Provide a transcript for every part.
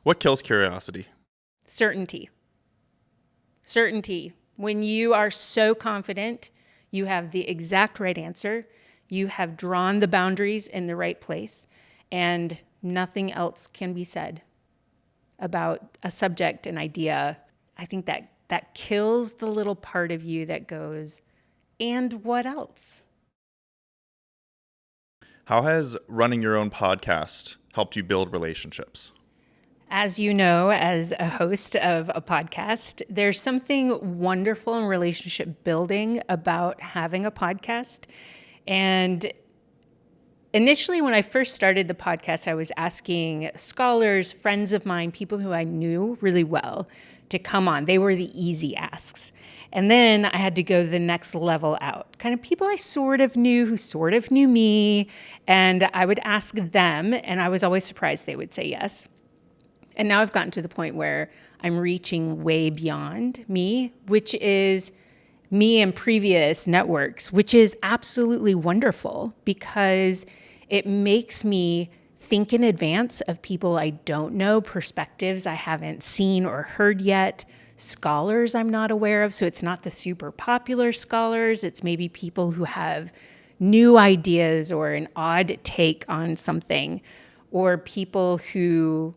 What kills curiosity? Certainty. Certainty. When you are so confident you have the exact right answer, you have drawn the boundaries in the right place, and nothing else can be said about a subject, an idea, I think that kills the little part of you that goes, and what else? How has running your own podcast helped you build relationships? As you know, as a host of a podcast, there's something wonderful in relationship building about having a podcast. And initially, when I first started the podcast, I was asking scholars, friends of mine, people who I knew really well to come on. They were the easy asks. And then I had to go the next level out, kind of people I sort of knew who sort of knew me. And I would ask them, and I was always surprised they would say yes. And now I've gotten to the point where I'm reaching way beyond me, which is me and previous networks, which is absolutely wonderful because it makes me think in advance of people I don't know, perspectives I haven't seen or heard yet, scholars I'm not aware of. So it's not the super popular scholars. It's maybe people who have new ideas or an odd take on something, or people who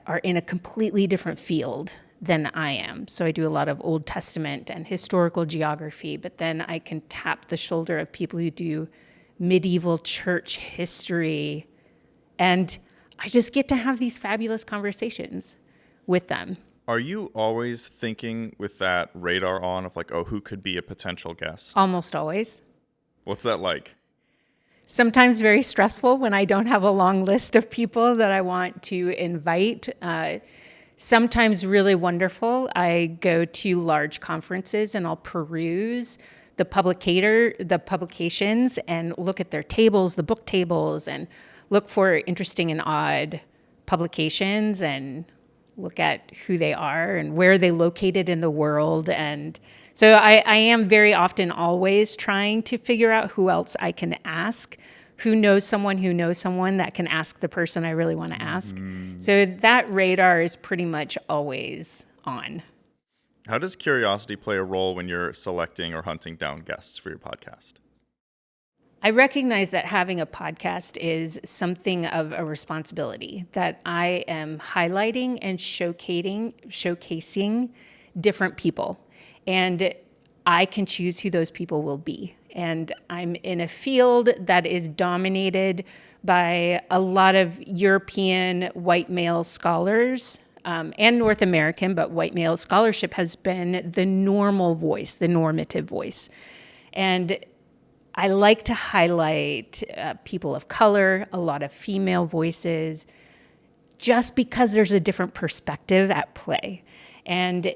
are in a completely different field than I am. So I do a lot of Old Testament and historical geography, but then I can tap the shoulder of people who do medieval church history. And I just get to have these fabulous conversations with them. Are you always thinking with that radar on of like, oh, who could be a potential guest? Almost always. What's that like? Sometimes very stressful when I don't have a long list of people that I want to invite. Sometimes really wonderful. I go to large conferences and I'll peruse the publications and look at their tables, the book tables, and look for interesting and odd publications and look at who they are and where they located in the world. And so I am very often always trying to figure out who else I can ask, who knows someone that can ask the person I really want to ask. So that radar is pretty much always on. How does curiosity play a role when you're selecting or hunting down guests for your podcast? I recognize that having a podcast is something of a responsibility, that I am highlighting and showcasing different people. And I can choose who those people will be. And I'm in a field that is dominated by a lot of European white male scholars and North American, but white male scholarship has been the normal voice, the normative voice. And I like to highlight people of color, a lot of female voices, just because there's a different perspective at play. And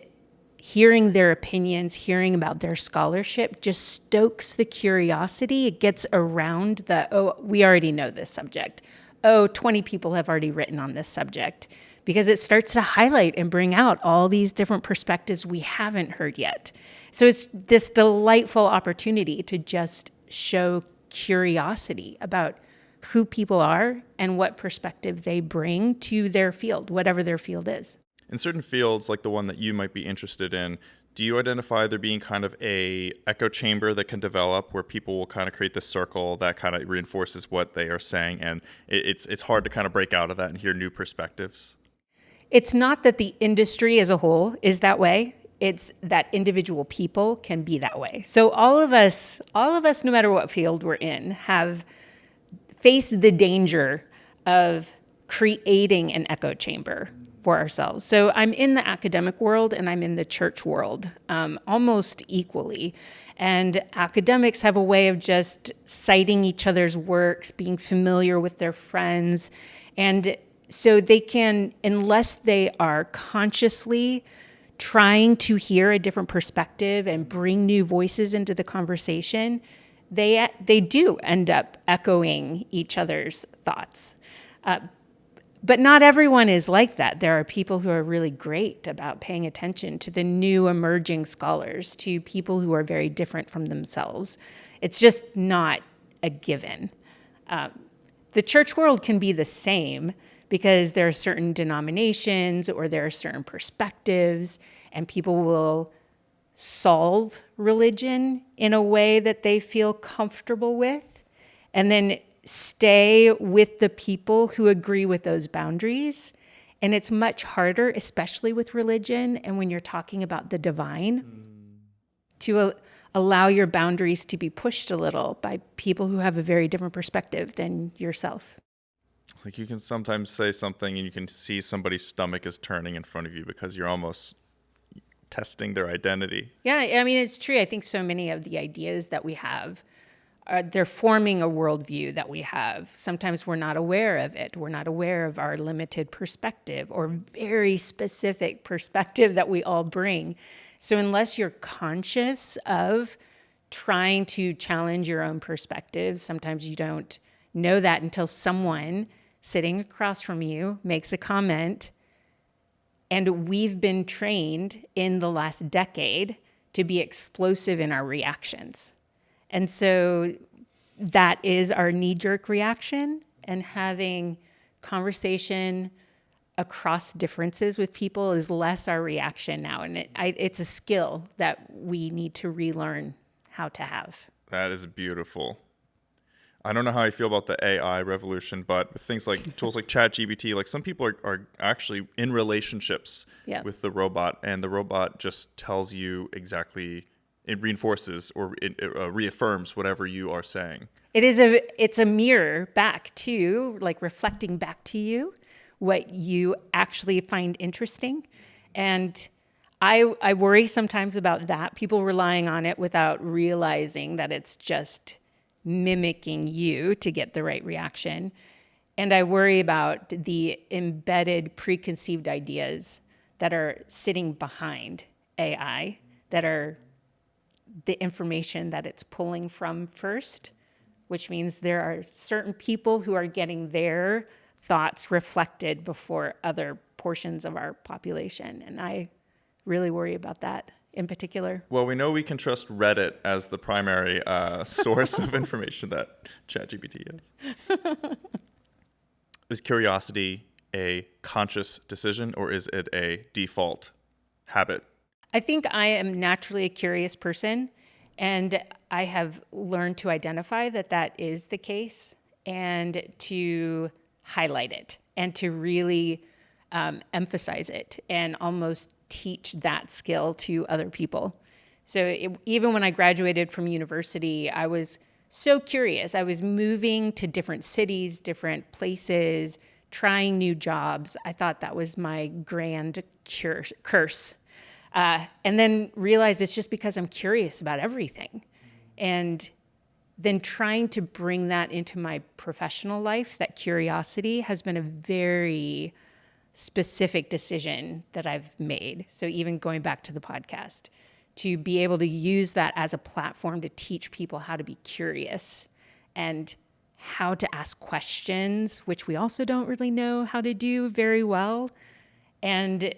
hearing their opinions, hearing about their scholarship just stokes the curiosity. It gets around the, oh, we already know this subject. Oh, 20 people have already written on this subject. Because it starts to highlight and bring out all these different perspectives we haven't heard yet. So it's this delightful opportunity to just show curiosity about who people are and what perspective they bring to their field, whatever their field is. In certain fields, like the one that you might be interested in, do you identify there being kind of a echo chamber that can develop where people will kind of create this circle that kind of reinforces what they are saying, and it's hard to kind of break out of that and hear new perspectives? It's not that the industry as a whole is that way. It's that individual people can be that way. So all of us, no matter what field we're in, have faced the danger of creating an echo chamber for ourselves. So I'm in the academic world and I'm in the church world almost equally. And academics have a way of just citing each other's works, being familiar with their friends. And so they can, unless they are consciously trying to hear a different perspective and bring new voices into the conversation, they do end up echoing each other's thoughts. But not everyone is like that. There are people who are really great about paying attention to the new emerging scholars, to people who are very different from themselves. It's just not a given. The church world can be the same, because there are certain denominations or there are certain perspectives, and people will solve religion in a way that they feel comfortable with, and then stay with the people who agree with those boundaries. And it's much harder, especially with religion and when you're talking about the divine, to allow your boundaries to be pushed a little by people who have a very different perspective than yourself. Like, you can sometimes say something and you can see somebody's stomach is turning in front of you because you're almost testing their identity. Yeah, I mean, it's true. I think so many of the ideas that we have, they're forming a worldview that we have. Sometimes we're not aware of it. We're not aware of our limited perspective or very specific perspective that we all bring. So unless you're conscious of trying to challenge your own perspective, sometimes you don't know that until someone sitting across from you makes a comment. And we've been trained in the last decade to be explosive in our reactions. And so that is our knee-jerk reaction, and having conversation across differences with people is less our reaction now. And it's a skill that we need to relearn how to have. That is beautiful. I don't know how I feel about the AI revolution, but with things like tools like ChatGPT, like some people are actually in relationships with the robot, and the robot just tells you exactly, it reinforces or it reaffirms whatever you are saying. It's a mirror back to, like, reflecting back to you what you actually find interesting. And I worry sometimes about that, people relying on it without realizing that it's just mimicking you to get the right reaction. And I worry about the embedded preconceived ideas that are sitting behind AI, that are the information that it's pulling from first, which means there are certain people who are getting their thoughts reflected before other portions of our population. And I really worry about that in particular. Well, we know we can trust Reddit as the primary source of information that ChatGPT is. Is curiosity a conscious decision, or is it a default habit? I think I am naturally a curious person, and I have learned to identify that that is the case and to highlight it and to really emphasize it and almost teach that skill to other people. So even when I graduated from university, I was so curious. I was moving to different cities, different places, trying new jobs. I thought that was my grand curse. And then realized it's just because I'm curious about everything. And then trying to bring that into my professional life, that curiosity has been a very specific decision that I've made. So even going back to the podcast, to be able to use that as a platform to teach people how to be curious and how to ask questions, which we also don't really know how to do very well, and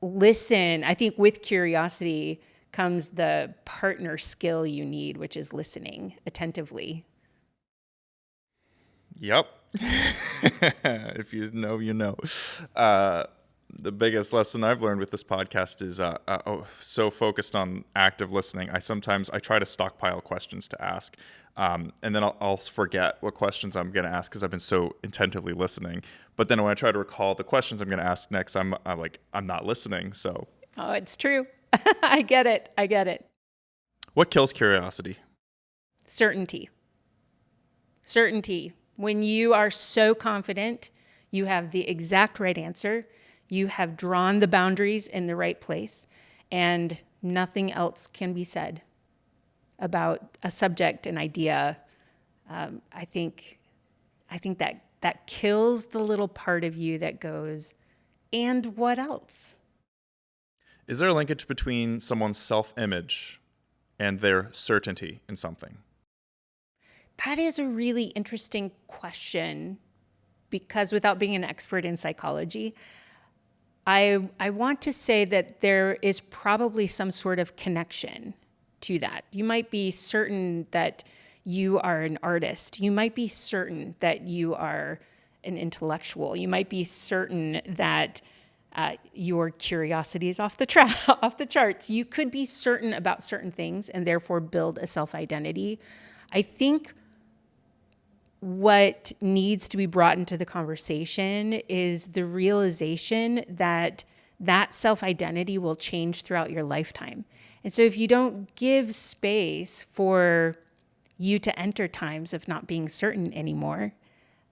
listen. I think with curiosity comes the partner skill you need, which is listening attentively. Yep. If you know, you know. The biggest lesson I've learned with this podcast is so focused on active listening. I try to stockpile questions to ask, and then I'll forget what questions I'm going to ask because I've been so attentively listening. But then when I try to recall the questions I'm going to ask next, I'm not listening. So. Oh, it's true. I get it. What kills curiosity? Certainty. When you are so confident you have the exact right answer, you have drawn the boundaries in the right place, and nothing else can be said about a subject, an idea, I think that kills the little part of you that goes, and what else? Is there a linkage between someone's self-image and their certainty in something? That is a really interesting question, because without being an expert in psychology, I want to say that there is probably some sort of connection to that. You might be certain that you are an artist. You might be certain that you are an intellectual. You might be certain that your curiosity is off the charts. You could be certain about certain things and therefore build a self-identity. I think what needs to be brought into the conversation is the realization that that self-identity will change throughout your lifetime. And so if you don't give space for you to enter times of not being certain anymore,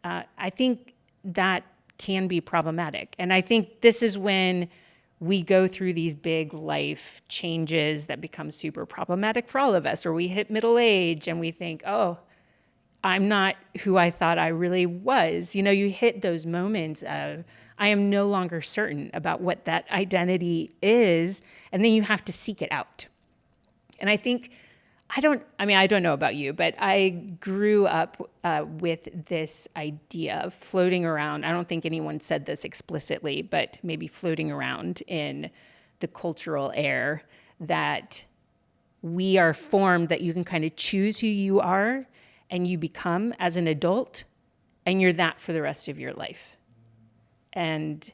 I think that can be problematic. And I think this is when we go through these big life changes that become super problematic for all of us, or we hit middle age and we think, oh, I'm not who I thought I really was. You know, you hit those moments of, I am no longer certain about what that identity is, and then you have to seek it out. And I think, I don't know about you, but I grew up with this idea of floating around. I don't think anyone said this explicitly, but maybe floating around in the cultural air that we are formed, that you can kind of choose who you are and you become as an adult, and you're that for the rest of your life. And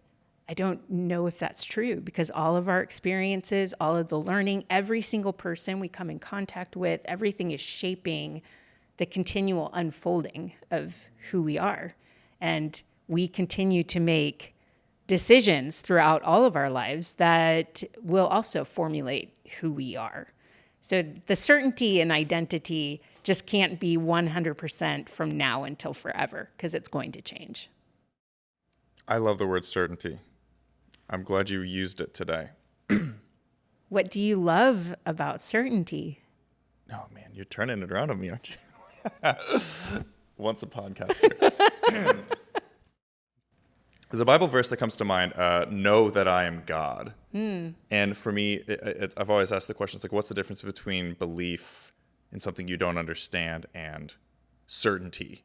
I don't know if that's true, because all of our experiences, all of the learning, every single person we come in contact with, everything is shaping the continual unfolding of who we are. And we continue to make decisions throughout all of our lives that will also formulate who we are. So the certainty and identity just can't be 100% from now until forever, because it's going to change. I love the word certainty. I'm glad you used it today. What do you love about certainty? Oh, man, you're turning it around on me, aren't you? Once a podcaster. There's a Bible verse that comes to mind, know that I am God. And for me, I've always asked the question, it's like, what's the difference between belief in something you don't understand and certainty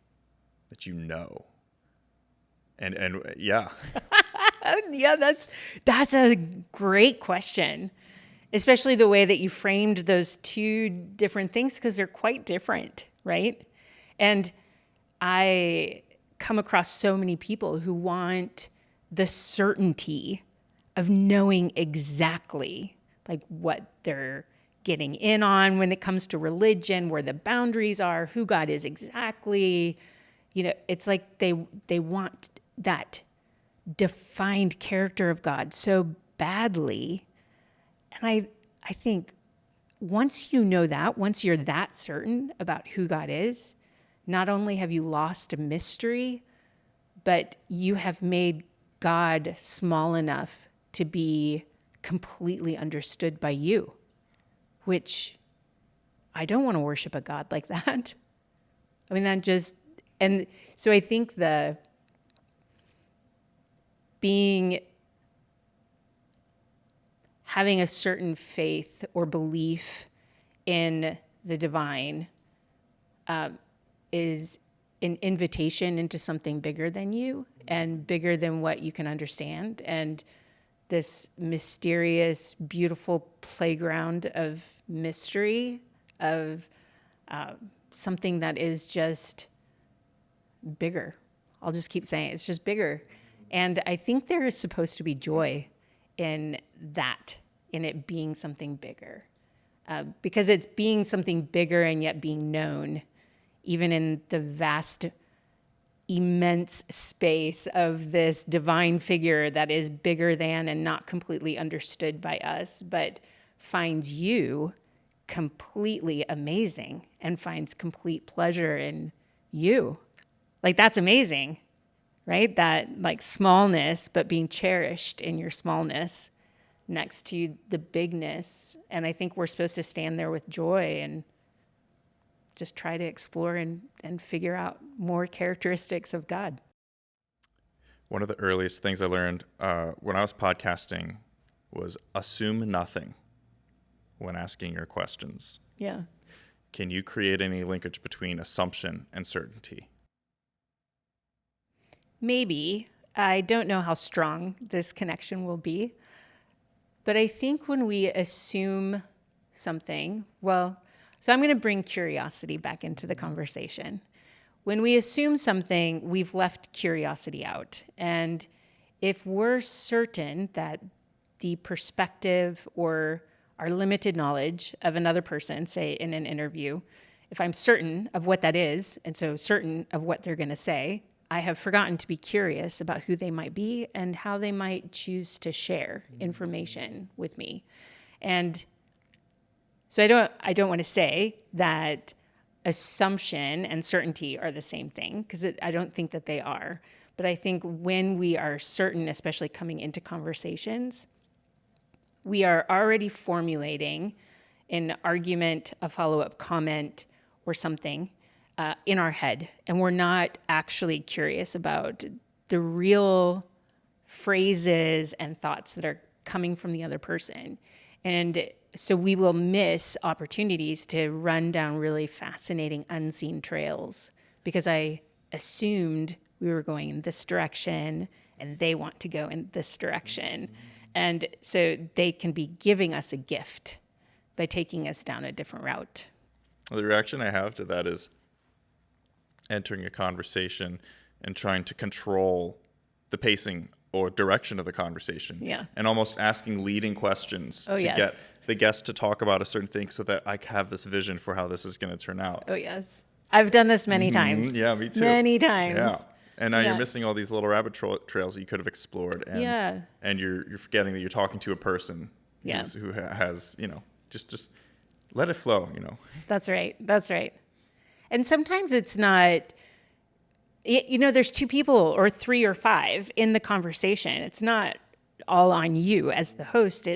that you know? And yeah. Yeah, that's a great question, especially the way that you framed those two different things, because they're quite different, right? And I come across so many people who want the certainty of knowing exactly like what they're getting in on when it comes to religion, where the boundaries are, who God is exactly. You know, it's like they want that defined character of God so badly. And I think once you know that, once you're that certain about who God is, not only have you lost a mystery, but you have made God small enough to be completely understood by you, which I don't want to worship a God like that. I mean, and so I think having a certain faith or belief in the divine is an invitation into something bigger than you and bigger than what you can understand. And this mysterious, beautiful playground of mystery, of something that is just bigger. I'll just keep saying it. It's just bigger. And I think there is supposed to be joy in that, in it being something bigger. Because it's being something bigger and yet being known, even in the vast, immense space of this divine figure that is bigger than and not completely understood by us, but finds you completely amazing and finds complete pleasure in you. Like, that's amazing. Right? That like smallness, but being cherished in your smallness next to the bigness. And I think we're supposed to stand there with joy and just try to explore and figure out more characteristics of God. One of the earliest things I learned when I was podcasting was assume nothing when asking your questions. Yeah. Can you create any linkage between assumption and certainty? Maybe. I don't know how strong this connection will be. But I think when we assume something, so I'm going to bring curiosity back into the conversation. when we assume something, we've left curiosity out. And if we're certain that the perspective or our limited knowledge of another person, say in an interview, if I'm certain of what that is, and so certain of what they're going to say, I have forgotten to be curious about who they might be and how they might choose to share information with me. And so I don't want to say that assumption and certainty are the same thing, because I don't think that they are. But I think when we are certain, especially coming into conversations, we are already formulating an argument, a follow-up comment, or something in our head. And we're not actually curious about the real phrases and thoughts that are coming from the other person. And so we will miss opportunities to run down really fascinating unseen trails because I assumed we were going in this direction and they want to go in this direction. And so they can be giving us a gift by taking us down a different route. The reaction I have to that is entering a conversation and trying to control the pacing or direction of the conversation. Yeah. And almost asking leading questions to get the guest to talk about a certain thing so that I have this vision for how this is going to turn out. Oh, yes. I've done this many times. Yeah, me too. Many times. Yeah. And now you're missing all these little rabbit trails that you could have explored. And, and you're forgetting that you're talking to a person who has, just let it flow, That's right. That's right. And sometimes it's not, there's two people or three or five in the conversation. It's not all on you as the host.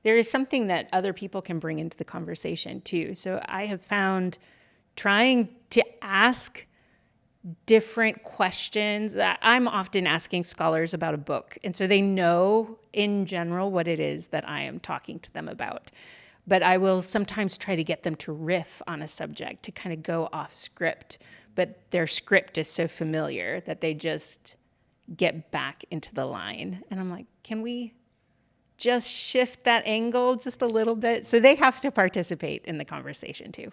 There is something that other people can bring into the conversation too. So I have found trying to ask different questions that I'm often asking scholars about a book. And so they know in general what it is that I am talking to them about. But I will sometimes try to get them to riff on a subject, to kind of go off script. But their script is so familiar that they just get back into the line. And I'm like, can we just shift that angle just a little bit? So they have to participate in the conversation too.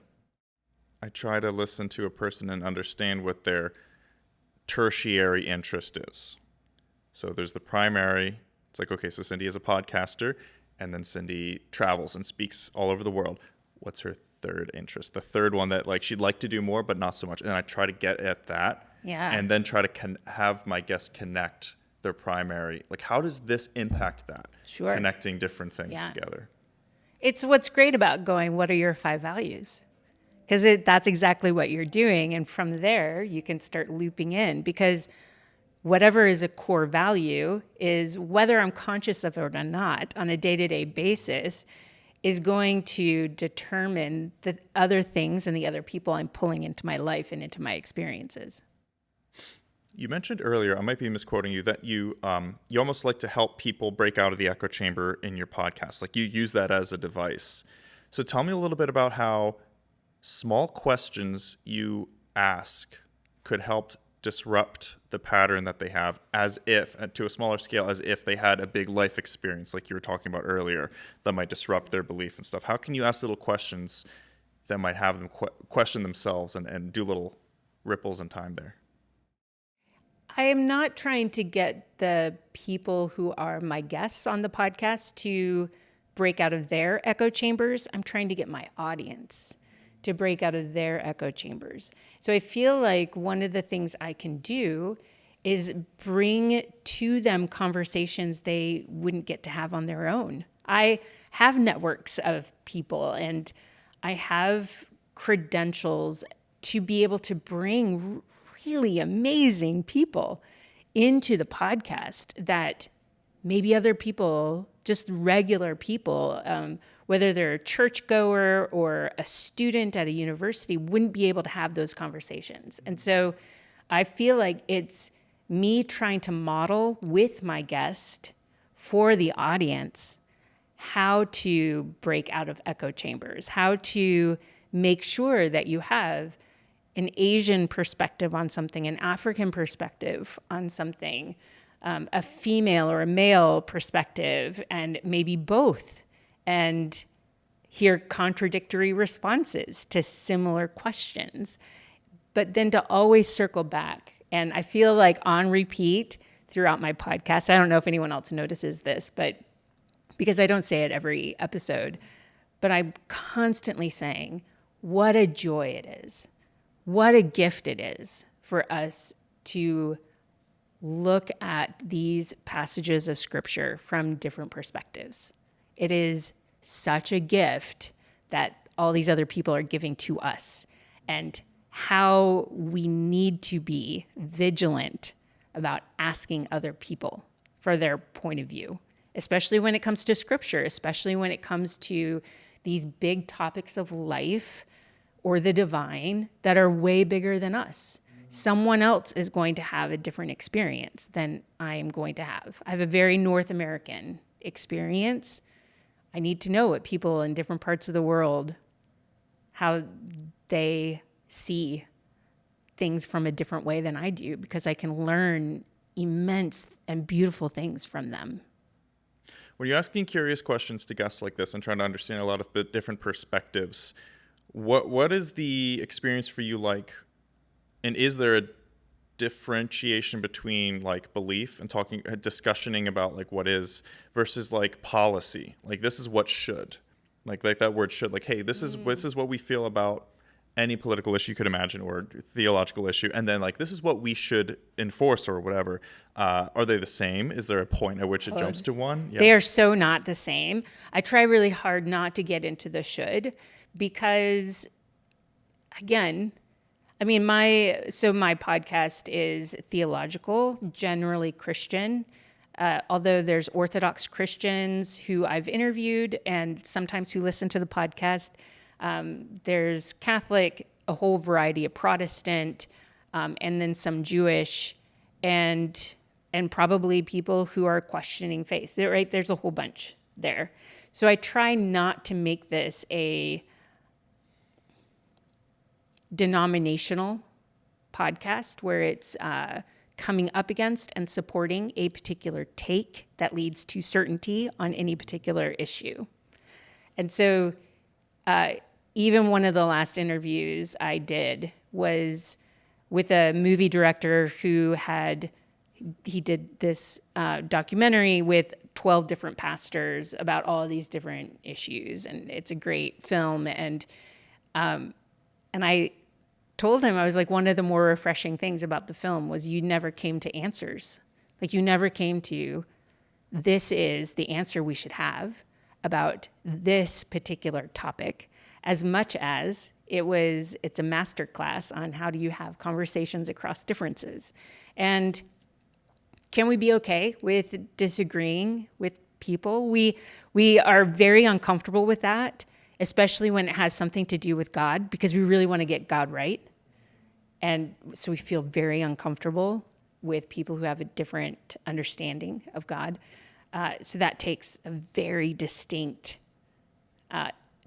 I try to listen to a person and understand what their tertiary interest is. So there's the primary. It's like, okay, so Cyndi is a podcaster, and then Cyndi travels and speaks all over the world. What's her third interest? The third one that she'd like to do more, but not so much. And I try to get at that. Yeah. And then try to have my guests connect their primary. How does this impact that? Sure. Connecting different things together. It's what's great about going, what are your 5 values? Because that's exactly what you're doing. And from there, you can start looping in. Because whatever is a core value is, whether I'm conscious of it or not, on a day-to-day basis, is going to determine the other things and the other people I'm pulling into my life and into my experiences. You mentioned earlier, I might be misquoting you, that you almost like to help people break out of the echo chamber in your podcast. You use that as a device. So tell me a little bit about how small questions you ask could help disrupt the pattern that they have, as if, to a smaller scale, as if they had a big life experience like you were talking about earlier that might disrupt their belief and stuff. How can you ask little questions that might have them question themselves and do little ripples in time there? I am not trying to get the people who are my guests on the podcast to break out of their echo chambers. I'm trying to get my audience to break out of their echo chambers. So I feel like one of the things I can do is bring to them conversations they wouldn't get to have on their own. I have networks of people and I have credentials to be able to bring really amazing people into the podcast that maybe other people, just regular people, whether they're a churchgoer or a student at a university, wouldn't be able to have those conversations. And so I feel like it's me trying to model with my guest for the audience how to break out of echo chambers, how to make sure that you have an Asian perspective on something, an African perspective on something, a female or a male perspective, and maybe both, and hear contradictory responses to similar questions. but then to always circle back. And I feel like on repeat throughout my podcast, I don't know if anyone else notices this, but because I don't say it every episode, but I'm constantly saying what a joy it is, what a gift it is for us to look at these passages of scripture from different perspectives. It is such a gift that all these other people are giving to us, and how we need to be vigilant about asking other people for their point of view, especially when it comes to scripture, especially when it comes to these big topics of life or the divine that are way bigger than us. Someone else is going to have a different experience than I am going to have. I have a very North American experience. I need to know what people in different parts of the world, how they see things from a different way than I do, because I can learn immense and beautiful things from them. When you're asking curious questions to guests like this and trying to understand a lot of different perspectives, what is the experience for you like? And is there a differentiation between like belief and discussioning about like what is versus like policy? Like this is what should, like that word should, like, hey, this is what we feel about any political issue you could imagine or theological issue. And then like, this is what we should enforce or whatever. Are they the same? Is there a point at which it jumps to one? Yeah. They are so not the same. I try really hard not to get into the should, because again, I mean, my podcast is theological, generally Christian, although there's Orthodox Christians who I've interviewed and sometimes who listen to the podcast. There's Catholic, a whole variety of Protestant, and then some Jewish, and probably people who are questioning faith. Right? There's a whole bunch there. So I try not to make this a denominational podcast where it's coming up against and supporting a particular take that leads to certainty on any particular issue. And so even one of the last interviews I did was with a movie director who he did this documentary with 12 different pastors about all these different issues. And it's a great film. And I told him, I was like, one of the more refreshing things about the film was you never came to answers. Like you never came to, this is the answer we should have about this particular topic, as much as it's a master class on how do you have conversations across differences. And can we be okay with disagreeing with people? We are very uncomfortable with that, especially when it has something to do with God, because we really want to get God right. And so we feel very uncomfortable with people who have a different understanding of God. So that takes a very distinct,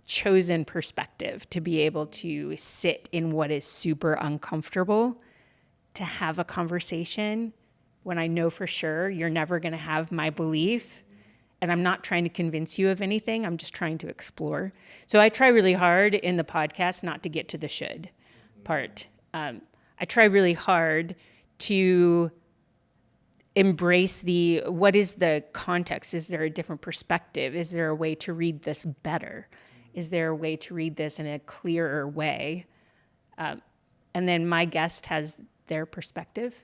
chosen perspective to be able to sit in what is super uncomfortable, to have a conversation when I know for sure you're never going to have my belief. And I'm not trying to convince you of anything. I'm just trying to explore. So I try really hard in the podcast not to get to the should part. I try really hard to embrace what is the context? Is there a different perspective? Is there a way to read this better? Is there a way to read this in a clearer way? And then my guest has their perspective.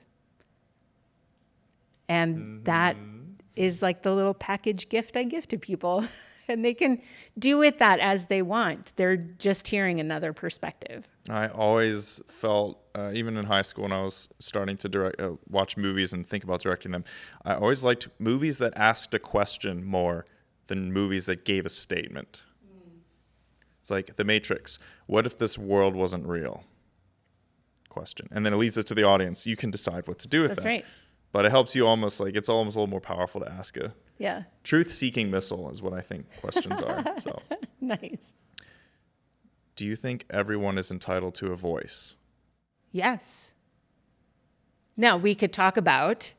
And that is like the little package gift I give to people. And they can do with that as they want. They're just hearing another perspective. I always felt, even in high school when I was starting to watch movies and think about directing them, I always liked movies that asked a question more than movies that gave a statement. It's like The Matrix. What if this world wasn't real? Question. And then it leads us to the audience. You can decide what to do with that. That's right. But it helps you almost like, it's almost a little more powerful to ask a truth-seeking missile is what I think questions are. So Nice. Do you think everyone is entitled to a voice? Yes. Now, we could talk about,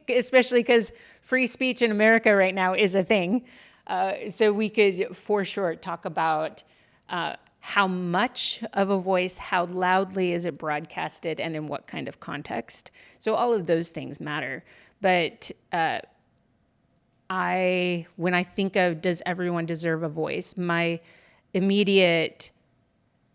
especially because free speech in America right now is a thing. So we could, for sure, talk about how much of a voice, how loudly is it broadcasted, and in what kind of context. So all of those things matter. But when I think of does everyone deserve a voice, my immediate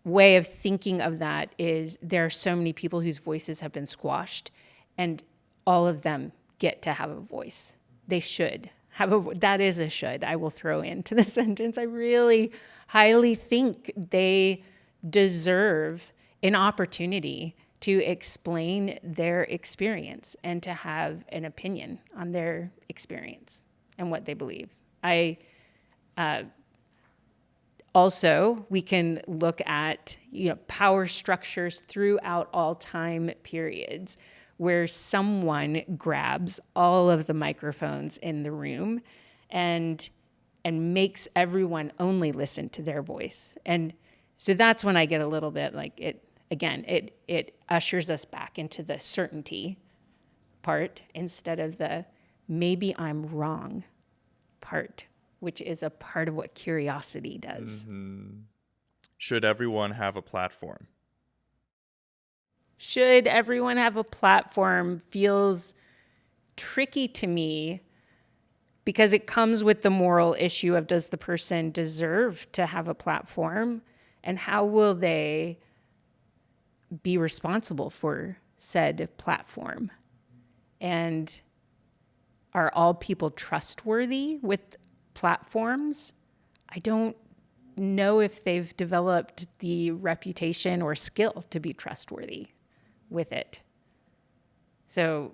way of thinking of that is there are so many people whose voices have been squashed, and all of them get to have a voice. They should have a, that is a should I will throw into the sentence. I really highly think they deserve an opportunity to explain their experience and to have an opinion on their experience and what they believe. Also, we can look at power structures throughout all time periods where someone grabs all of the microphones in the room and makes everyone only listen to their voice. And so that's when I get a little bit like it ushers us back into the certainty part instead of the maybe I'm wrong part, which is a part of what curiosity does. Mm-hmm. Should everyone have a platform? Should everyone have a platform feels tricky to me because it comes with the moral issue of does the person deserve to have a platform, and how will they be responsible for said platform? And are all people trustworthy with platforms? I don't know if they've developed the reputation or skill to be trustworthy with it. So,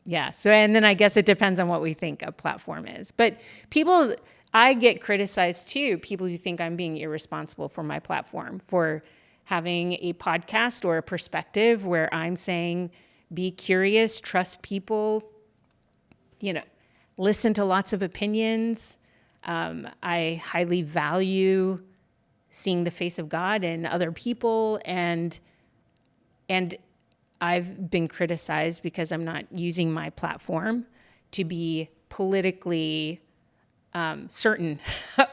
yeah. So, and then I guess it depends on what we think a platform is. But I get criticized too, people who think I'm being irresponsible for my platform, for having a podcast or a perspective where I'm saying, be curious, trust people, listen to lots of opinions. I highly value seeing the face of God in other people, and I've been criticized because I'm not using my platform to be politically certain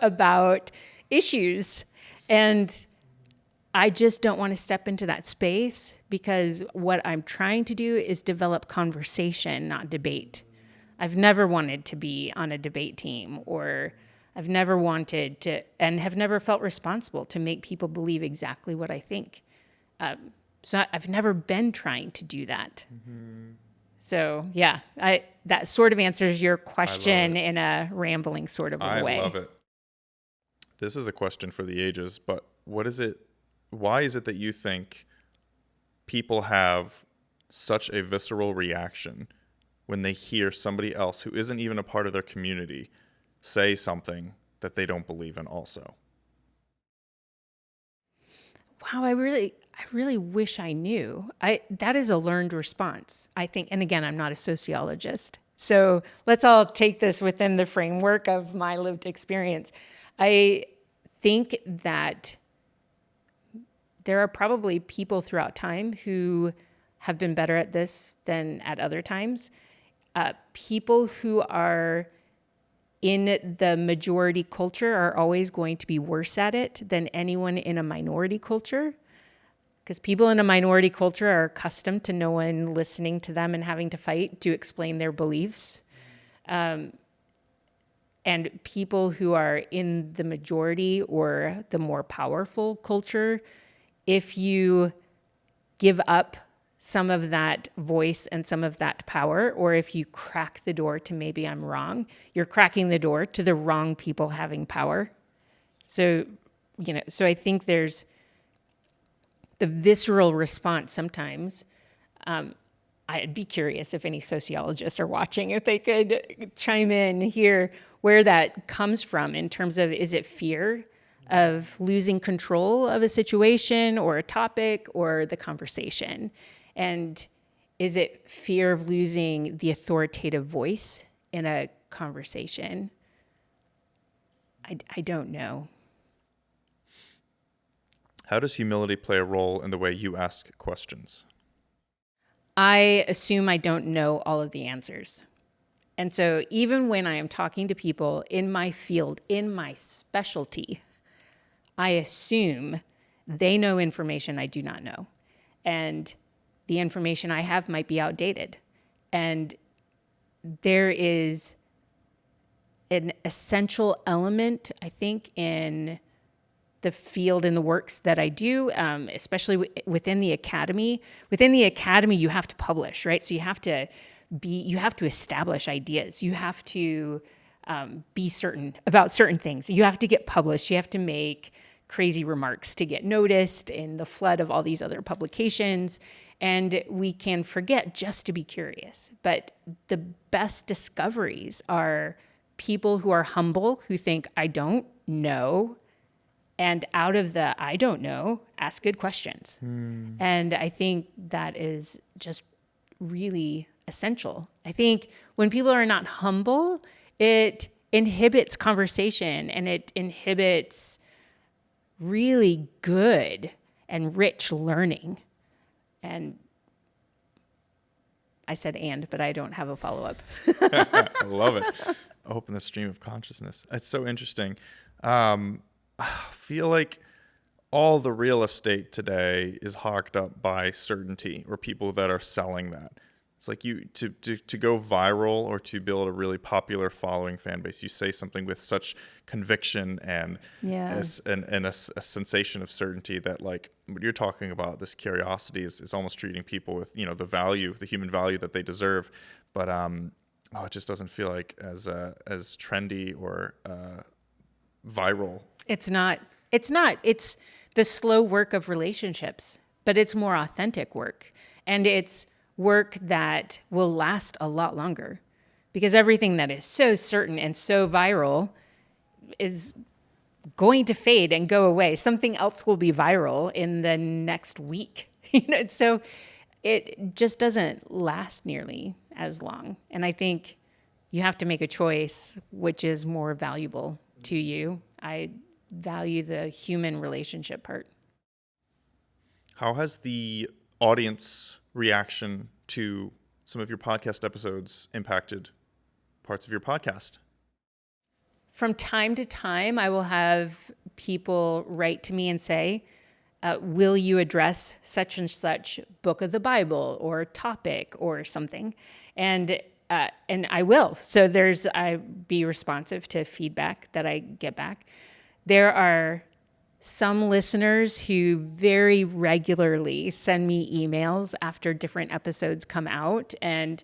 about issues. And I just don't want to step into that space because what I'm trying to do is develop conversation, not debate. I've never wanted to be on a debate team, or I've never wanted to, and have never felt responsible to make people believe exactly what I think. So I've never been trying to do that. Mm-hmm. So yeah, that sort of answers your question in a rambling sort of a way. I love it. This is a question for the ages, but why is it that you think people have such a visceral reaction when they hear somebody else who isn't even a part of their community say something that they don't believe in also? Wow, I really wish I knew. That is a learned response, I think. And again, I'm not a sociologist. So let's all take this within the framework of my lived experience. I think that there are probably people throughout time who have been better at this than at other times. People who are in the majority culture are always going to be worse at it than anyone in a minority culture, because people in a minority culture are accustomed to no one listening to them and having to fight to explain their beliefs. And people who are in the majority or the more powerful culture, if you give up some of that voice and some of that power, or if you crack the door to maybe I'm wrong, you're cracking the door to the wrong people having power. So, so I think there's the visceral response sometimes. I'd be curious if any sociologists are watching, if they could chime in here where that comes from in terms of, is it fear of losing control of a situation or a topic or the conversation? And is it fear of losing the authoritative voice in a conversation? I don't know. How does humility play a role in the way you ask questions? I assume I don't know all of the answers. And so even when I am talking to people in my field, in my specialty, I assume they know information I do not know. And the information I have might be outdated. And there is an essential element, I think, in the field and the works that I do, especially within the academy. Within the academy, you have to publish, right? So you have to establish ideas. You have to be certain about certain things. You have to get published. You have to make crazy remarks to get noticed in the flood of all these other publications. And we can forget just to be curious. But the best discoveries are people who are humble, who think, I don't know. And out of the I don't know, ask good questions. And I think that is just really essential. I think when people are not humble, it inhibits conversation and it inhibits really good and rich learning. And I said but I don't have a follow-up. I love it. Open the stream of consciousness. It's so interesting. I feel like all the real estate today is hogged up by certainty or people that are selling that. It's like to go viral or to build a really popular following fan base, you say something with such conviction and a sensation of certainty that, like, what you're talking about, this curiosity is almost treating people with, the human value that they deserve. But it just doesn't feel like as trendy or viral. It's not. It's the slow work of relationships, but it's more authentic work. And it's work that will last a lot longer, because everything that is so certain and so viral is going to fade and go away. Something else will be viral in the next week. So it just doesn't last nearly as long. And I think you have to make a choice which is more valuable to you. I value the human relationship part. How has the audience reaction to some of your podcast episodes impacted parts of your podcast? From time to time, I will have people write to me and say, will you address such and such book of the Bible or topic or something? And I will. So I be responsive to feedback that I get back. There are some listeners who very regularly send me emails after different episodes come out and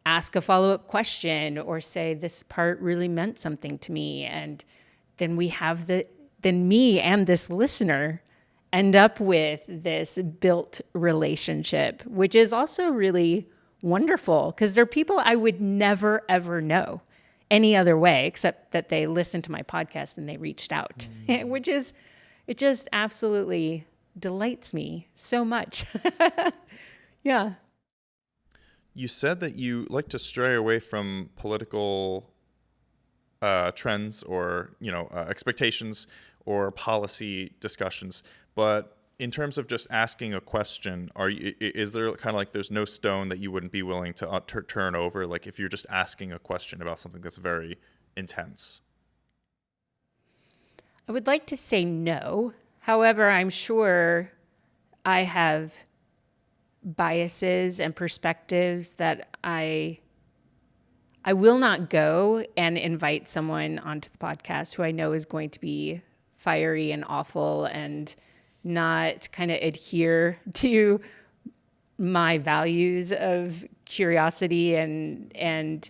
ask a follow-up question or say, this part really meant something to me. And then then me and this listener end up with this built relationship, which is also really wonderful, because they're people I would never, ever know any other way except that they listened to my podcast and they reached out, it just absolutely delights me so much. Yeah. You said that you like to stray away from political trends or expectations or policy discussions, but in terms of just asking a question, is there kind of like there's no stone that you wouldn't be willing to turn over, like if you're just asking a question about something that's very intense? I would like to say no. However, I'm sure I have biases and perspectives that I will not go and invite someone onto the podcast who I know is going to be fiery and awful and not kind of adhere to my values of curiosity and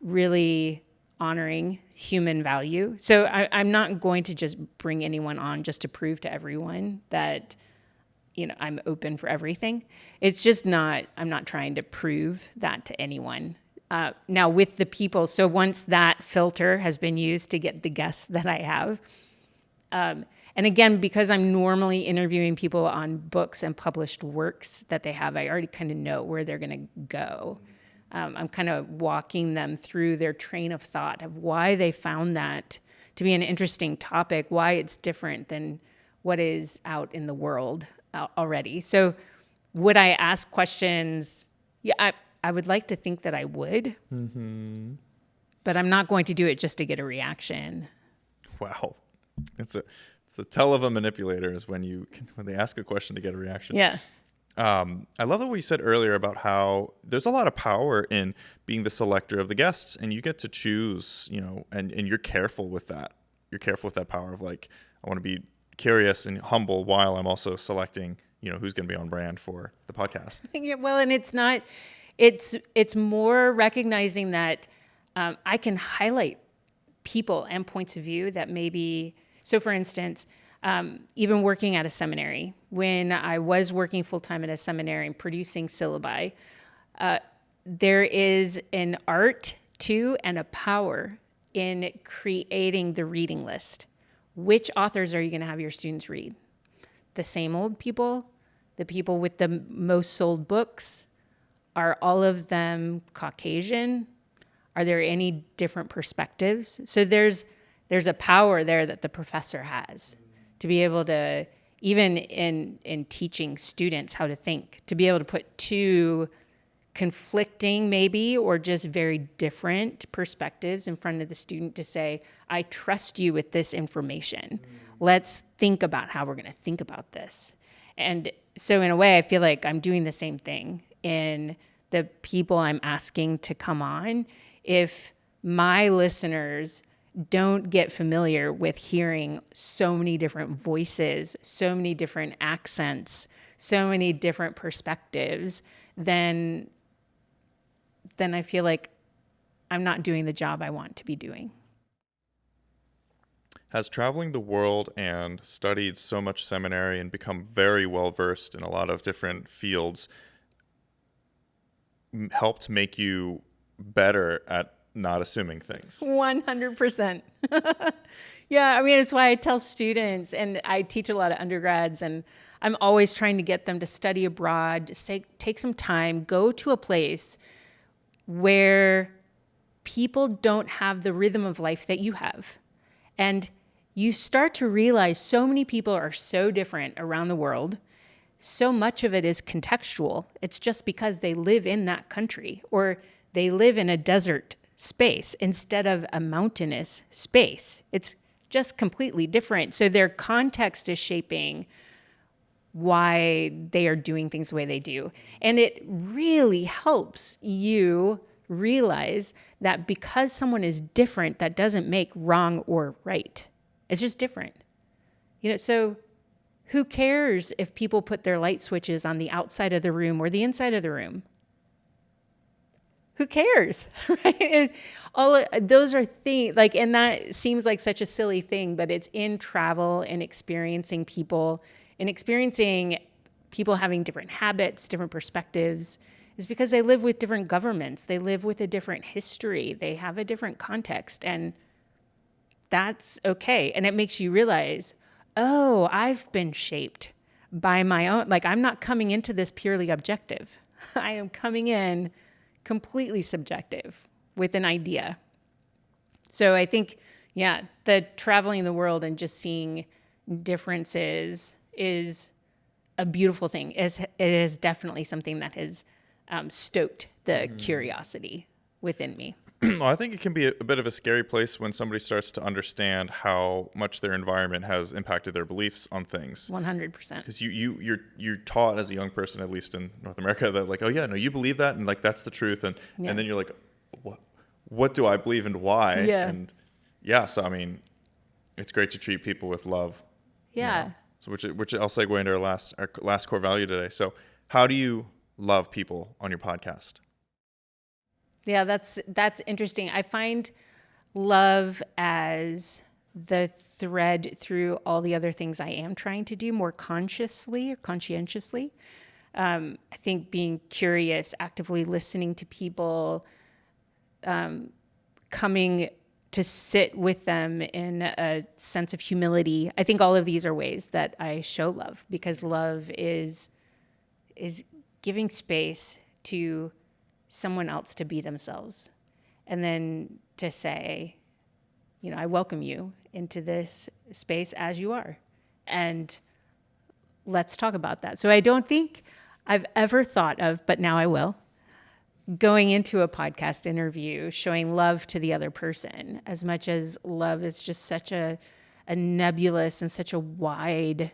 really honoring human value. So I'm not going to just bring anyone on just to prove to everyone that, I'm open for everything. It's just I'm not trying to prove that to anyone. Now with the people, so once that filter has been used to get the guests that I have, and again, because I'm normally interviewing people on books and published works that they have, I already kind of know where they're going to go. I'm kind of walking them through their train of thought of why they found that to be an interesting topic, why it's different than what is out in the world already. So would I ask questions? Yeah, I would like to think that I would, but I'm not going to do it just to get a reaction. Wow. It's the tell of a manipulator is when they ask a question to get a reaction. Yeah. I love what you said earlier about how there's a lot of power in being the selector of the guests, and you get to choose, and you're careful with that. You're careful with that power of like, I want to be curious and humble while I'm also selecting, who's going to be on brand for the podcast. Yeah, well, and it's more recognizing that I can highlight people and points of view that maybe, so for instance, even working at a seminary, when I was working full-time at a seminary and producing syllabi, there is an art to and a power in creating the reading list. Which authors are you going to have your students read? The same old people? The people with the most sold books? Are all of them Caucasian? Are there any different perspectives? So there's a power there that the professor has to be able to, even in teaching students how to think, to be able to put two conflicting maybe or just very different perspectives in front of the student to say, I trust you with this information. Let's think about how we're going to think about this. And so in a way, I feel like I'm doing the same thing in the people I'm asking to come on. If my listeners don't get familiar with hearing so many different voices, so many different accents, so many different perspectives, then I feel like I'm not doing the job I want to be doing. Has traveling the world and studied so much seminary and become very well versed in a lot of different fields helped make you better at not assuming things? 100%. Yeah, I mean, it's why I tell students, and I teach a lot of undergrads, and I'm always trying to get them to study abroad, take some time, go to a place where people don't have the rhythm of life that you have. And you start to realize so many people are so different around the world. So much of it is contextual. It's just because they live in that country or they live in a desert space instead of a mountainous space. It's just completely different. So their context is shaping why they are doing things the way they do. And it really helps you realize that because someone is different, that doesn't make wrong or right. It's just different. So who cares if people put their light switches on the outside of the room or the inside of the room? Who cares, right? Those are things and that seems like such a silly thing, but it's in travel and experiencing people having different habits, different perspectives, is because they live with different governments. They live with a different history. They have a different context, and that's okay. And it makes you realize, oh, I've been shaped by my own, I'm not coming into this purely objective. I am coming in completely subjective with an idea. So I think, the traveling the world and just seeing differences is a beautiful thing. It is definitely something that has stoked the curiosity within me. Well, I think it can be a bit of a scary place when somebody starts to understand how much their environment has impacted their beliefs on things. 100%. Because you're taught as a young person, at least in North America, that you believe that and that's the truth, and then you're like, what do I believe and why? Yeah. And so I mean, it's great to treat people with love. Yeah. So which I'll segue into our last core value today. So how do you love people on your podcast? Yeah, that's interesting. I find love as the thread through all the other things I am trying to do more consciously or conscientiously. I think being curious, actively listening to people, coming to sit with them in a sense of humility. I think all of these are ways that I show love, because love is giving space to someone else to be themselves, and then to say, I welcome you into this space as you are, and let's talk about that. So I don't think I've ever thought of, but now I will, going into a podcast interview, showing love to the other person as much as love is just such a a nebulous and such a wide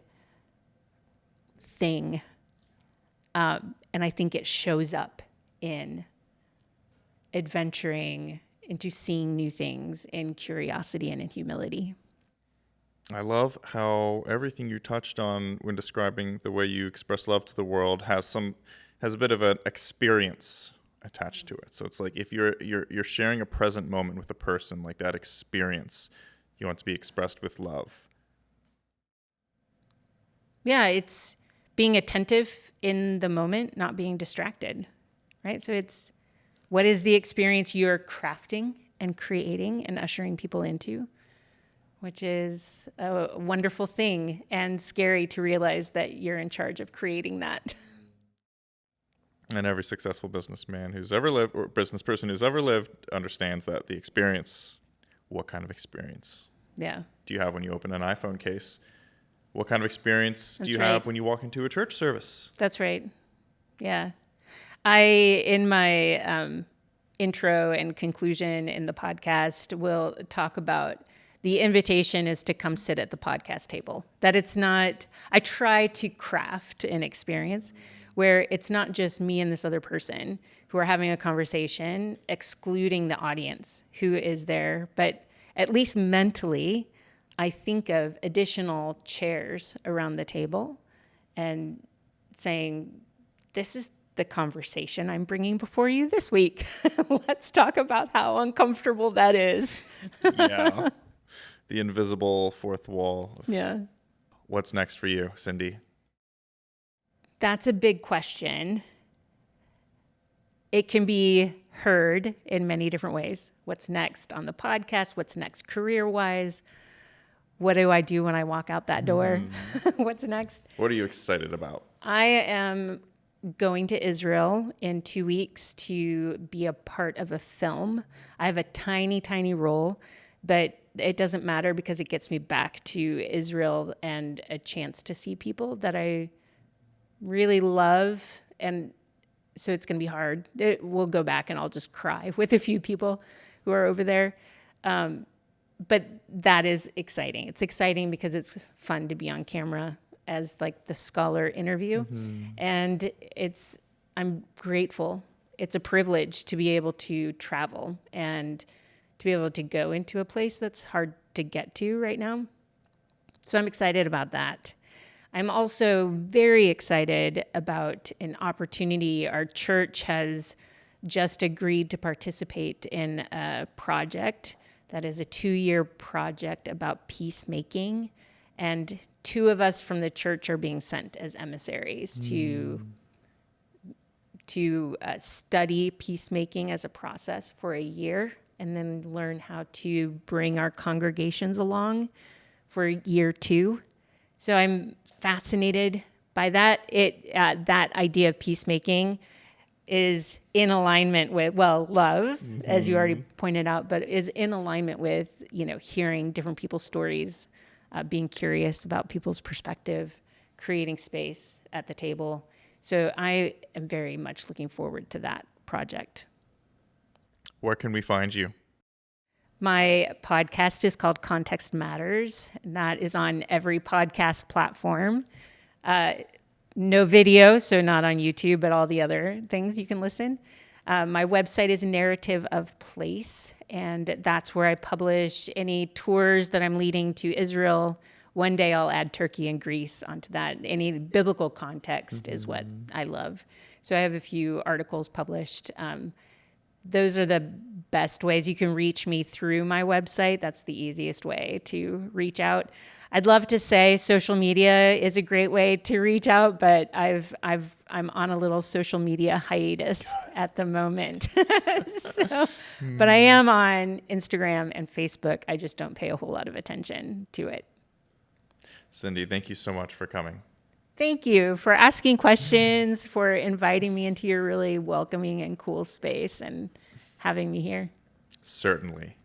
thing. And I think it shows up in adventuring into seeing new things in curiosity and in humility. I love how everything you touched on when describing the way you express love to the world has a bit of an experience attached to it. So it's like if you're sharing a present moment with a person, like that experience, you want to be expressed with love. Yeah, it's being attentive in the moment, not being distracted, right? So it's what is the experience you're crafting and creating and ushering people into, which is a wonderful thing and scary to realize that you're in charge of creating that. And every successful businessman who's ever lived, or business person who's ever lived, understands that the experience, what kind of experience Yeah. do you have when you open an iPhone case? What kind of experience do you right. have when you walk into a church service? That's right. Yeah. In my intro and conclusion in the podcast, will talk about the invitation is to come sit at the podcast table. That it's not, I try to craft an experience where it's not just me and this other person who are having a conversation, excluding the audience who is there, but at least mentally, I think of additional chairs around the table and saying, this is the conversation I'm bringing before you this week. Let's talk about how uncomfortable that is. Yeah. The invisible fourth wall. Yeah. What's next for you, Cyndi? That's a big question. It can be heard in many different ways. What's next on the podcast? What's next career-wise? What do I do when I walk out that door? What's next? What are you excited about? I am going to Israel in 2 weeks to be a part of a film. I have a tiny, tiny role, but it doesn't matter because it gets me back to Israel and a chance to see people that I really love. And so it's going to be hard. We'll go back and I'll just cry with a few people who are over there. But that is exciting. It's exciting because it's fun to be on camera as like the scholar interview. And I'm grateful. It's a privilege to be able to travel and to be able to go into a place that's hard to get to right now. So I'm excited about that. I'm also very excited about an opportunity. Our church has just agreed to participate in a project that is a 2-year project about peacemaking. And 2 of us from the church are being sent as emissaries to study peacemaking as a process for a year and then learn how to bring our congregations along for year 2. So I'm fascinated by that. That idea of peacemaking is in alignment with, love, as you already pointed out, but is in alignment with, hearing different people's stories, being curious about people's perspective, creating space at the table. So I am very much looking forward to that project. Where can we find you? My podcast is called Context Matters, and that is on every podcast platform. No video, so not on YouTube, but all the other things you can listen. My website is Narrative of Place, and that's where I publish any tours that I'm leading to Israel. One day I'll add Turkey and Greece onto that. Any biblical context is what I love. So I have a few articles published. Those are the best ways. You can reach me through my website. That's the easiest way to reach out. I'd love to say social media is a great way to reach out, but I'm on a little social media hiatus at the moment. But I am on Instagram and Facebook. I just don't pay a whole lot of attention to it. Cyndi, thank you so much for coming. Thank you for asking questions, for inviting me into your really welcoming and cool space and having me here. Certainly.